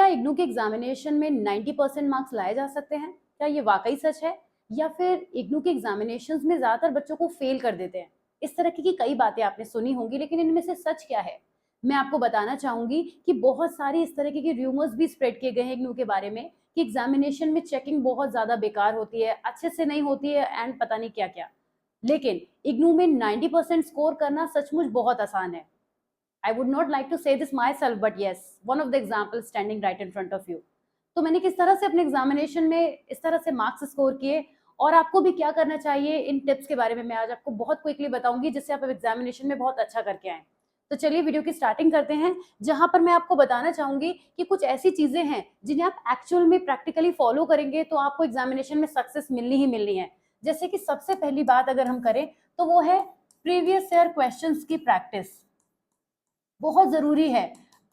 क्या इग्नू के एग्जामिनेशन में 90% मार्क्स लाए जा सकते हैं? क्या ये वाकई सच है या फिर इग्नू के एग्जामिनेशंस में ज्यादातर बच्चों को फेल कर देते हैं? इस तरह की कई बातें आपने सुनी होंगी, लेकिन इनमें से सच क्या है? मैं आपको बताना चाहूंगी कि बहुत सारी इस तरह की रूमर्स भी स्प्रेड किए गए हैं इग्नू के बारे में कि एग्जामिनेशन में चेकिंग बहुत ज्यादा बेकार होती है, अच्छे से नहीं होती है एंड पता नहीं क्या क्या। लेकिन इग्नू में 90% स्कोर करना सचमुच बहुत आसान है। I would not like to say this myself, but yes, one of the examples standing right in front of you. तो मैंने किस तरह से अपने एग्जामिनेशन में इस तरह से मार्क्स स्कोर किए और आपको भी क्या करना चाहिए, इन टिप्स के बारे में मैं आज आपको बहुत क्विकली बताऊंगी, जिससे आप एग्जामिनेशन में बहुत अच्छा करके आए। तो चलिए वीडियो की स्टार्टिंग करते हैं, जहां पर मैं आपको बताना चाहूंगी कि कुछ ऐसी चीजें हैं जिन्हें आप एक्चुअल में प्रैक्टिकली फॉलो करेंगे तो आपको एग्जामिनेशन में सक्सेस मिलनी ही मिलनी है। जैसे कि सबसे पहली बात अगर हम करें तो वो है प्रीवियस ईयर क्वेश्चंस की प्रैक्टिस। बहुत जरूरी है।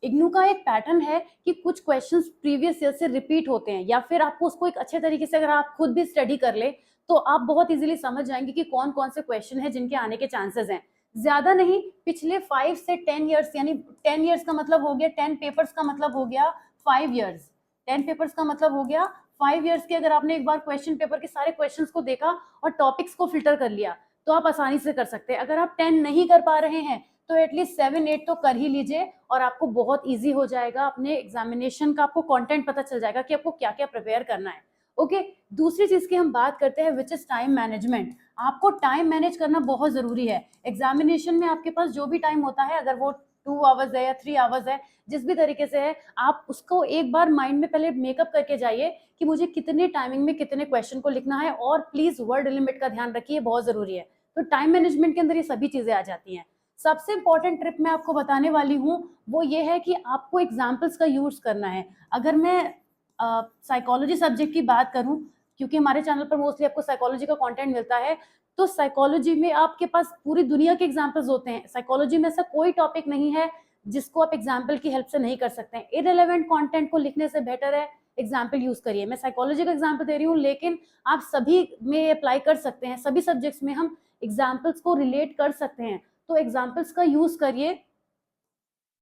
इग्नू का एक पैटर्न है कि कुछ क्वेश्चंस प्रीवियस ईयर से रिपीट होते हैं, या फिर आपको उसको एक अच्छे तरीके से अगर आप खुद भी स्टडी कर ले तो आप बहुत इजीली समझ जाएंगे कि कौन कौन से क्वेश्चन है जिनके आने के चांसेस हैं। ज्यादा नहीं, पिछले 5 से 10 ईयर्स, यानी 10 ईयर्स का मतलब हो गया 10 पेपर्स का मतलब हो गया 5 ईयर्स। 10 पेपर्स का मतलब हो गया 5 ईयर्स के। अगर आपने एक बार क्वेश्चन पेपर के सारे क्वेश्चंस को देखा और टॉपिक्स को फिल्टर कर लिया तो आप आसानी से कर सकते हैं। अगर आप 10 नहीं कर पा रहे हैं तो एटलीस्ट 7-8 तो कर ही लीजिए और आपको बहुत इजी हो जाएगा। अपने एग्जामिनेशन का आपको कंटेंट पता चल जाएगा कि आपको क्या क्या प्रिपेयर करना है। ओके, दूसरी चीज की हम बात करते हैं विच इज टाइम मैनेजमेंट। आपको टाइम मैनेज करना बहुत जरूरी है। एग्जामिनेशन में आपके पास जो भी टाइम होता है, अगर वो 2 आवर्स है या 3 आवर्स है, जिस भी तरीके से है, आप उसको एक बार माइंड में पहले मेकअप करके जाइए कि मुझे कितने टाइमिंग में कितने क्वेश्चन को लिखना है। और प्लीज वर्ड लिमिट का ध्यान रखिए, बहुत जरूरी है। तो टाइम मैनेजमेंट के अंदर ये सभी चीजें आ जाती हैं। सबसे इंपॉर्टेंट ट्रिप मैं आपको बताने वाली हूँ वो ये है कि आपको एग्जाम्पल्स का यूज करना है। अगर मैं साइकोलॉजी सब्जेक्ट की बात करूं, क्योंकि हमारे चैनल पर मोस्टली आपको साइकोलॉजी का कंटेंट मिलता है, तो साइकोलॉजी में आपके पास पूरी दुनिया के एग्जाम्पल्स होते हैं। साइकोलॉजी में ऐसा कोई टॉपिक नहीं है जिसको आप एग्जाम्पल की हेल्प से नहीं कर सकते हैं। इररिलेवेंट कंटेंट को लिखने से बेटर है एग्जाम्पल यूज करिए। मैं साइकोलॉजी का एग्जाम्पल दे रही हूँ, लेकिन आप सभी में अप्लाई कर सकते हैं। सभी सब्जेक्ट्स में हम एग्जाम्पल्स को रिलेट कर सकते हैं। तो एग्जाम्पल्स का यूज करिए,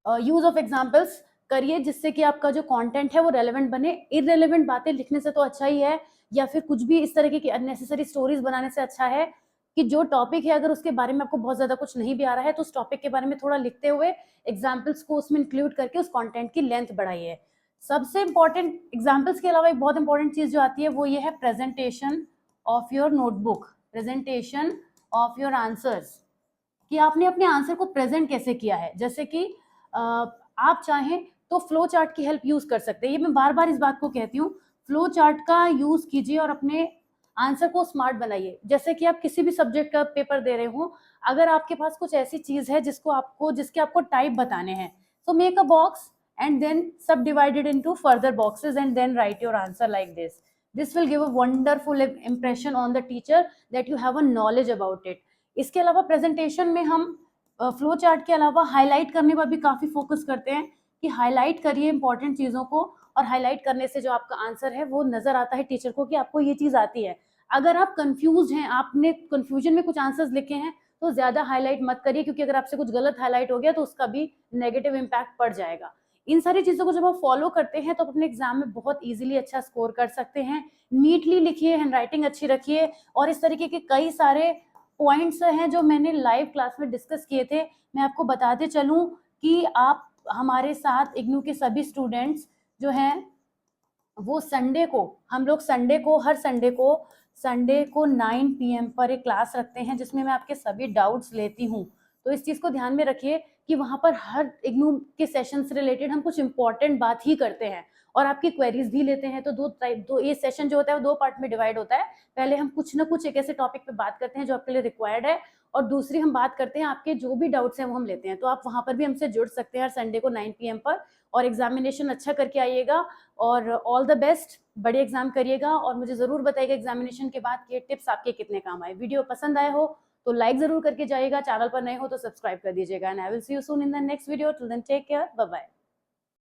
यूज ऑफ एग्जाम्पल्स करिए, जिससे कि आपका जो कंटेंट है वो रेलेवेंट बने। इररेलेवेंट बातें लिखने से तो अच्छा ही है, या फिर कुछ भी इस तरीके की अननेसेसरी स्टोरीज बनाने से अच्छा है कि जो टॉपिक है अगर उसके बारे में आपको बहुत ज्यादा कुछ नहीं भी आ रहा है तो उस टॉपिक के बारे में थोड़ा लिखते हुए एग्जाम्पल्स को उसमें इंक्लूड करके उस कंटेंट की लेंथ बढ़ाइए। सबसे इंपॉर्टेंट, एग्जाम्पल्स के अलावा एक बहुत इंपॉर्टेंट चीज जो आती है वो ये है presentation of your notebook, presentation of your answers, कि आपने अपने आंसर को प्रेजेंट कैसे किया है। जैसे कि आप चाहें तो फ्लो चार्ट की हेल्प यूज कर सकते हैं। ये मैं बार बार इस बात को कहती हूँ, फ्लो चार्ट का यूज कीजिए और अपने आंसर को स्मार्ट बनाइए। जैसे कि आप किसी भी सब्जेक्ट का पेपर दे रहे हो, अगर आपके पास कुछ ऐसी चीज है जिसके आपको टाइप बताने हैं, तो make a box and then subdivided into further boxes and then write your answer like this. This will give a wonderful impression on the teacher that you have a knowledge about it. इसके अलावा presentation में हम flow chart के अलावा highlight करने पर भी काफी फोकस करते हैं कि हाईलाइट करिए इंपॉर्टेंट चीजों को, और हाईलाइट करने से जो आपका आंसर है वो नजर आता है टीचर को कि आपको ये चीज आती है। अगर आप कंफ्यूज हैं, आपने कंफ्यूजन में कुछ आंसर्स लिखे हैं, तो ज्यादा हाईलाइट मत करिए, क्योंकि अगर आपसे कुछ गलत हाईलाइट हो गया तो उसका भी नेगेटिव इम्पैक्ट पड़ जाएगा। इन सारी चीजों को जब आप फॉलो करते हैं तो आप अपने एग्जाम में बहुत इजीली अच्छा स्कोर कर सकते हैं। नीटली लिखिए, हैंडराइटिंग अच्छी रखिए, और इस तरीके के कई सारे पॉइंट्स हैं जो मैंने लाइव क्लास में डिस्कस किए थे। मैं आपको बताते चलूं कि आप हमारे साथ इग्नू के सभी स्टूडेंट्स जो हैं वो हम लोग हर संडे को 9 PM पर एक क्लास रखते हैं जिसमें मैं आपके सभी डाउट्स लेती हूँ। तो इस चीज को ध्यान में रखिए कि वहां पर हर इग्नू के सेशन से रिलेटेड हम कुछ इंपॉर्टेंट बात ही करते हैं और आपकी क्वेरीज भी लेते हैं। तो ये सेशन जो होता है वो 2 पार्ट में डिवाइड होता है। पहले हम कुछ ना कुछ एक ऐसे टॉपिक पे बात करते हैं जो आपके लिए रिक्वायर्ड है, और दूसरी हम बात करते हैं आपके जो भी डाउट्स हैं वो हम लेते हैं। तो आप वहां पर भी हमसे जुड़ सकते हैं हर संडे को 9 PM पर, और एग्जामिनेशन अच्छा करके आइएगा। और ऑल द बेस्ट, बड़े एग्जाम करिएगा, और मुझे जरूर बताइएगा एग्जामिनेशन के बाद ये टिप्स आपके कितने काम आए। वीडियो पसंद आए हो तो लाइक जरूर करके जाइएगा, चैनल पर नए हो तो सब्सक्राइब कर दीजिएगा। And I will see you soon in the next video. Till then take care, bye bye.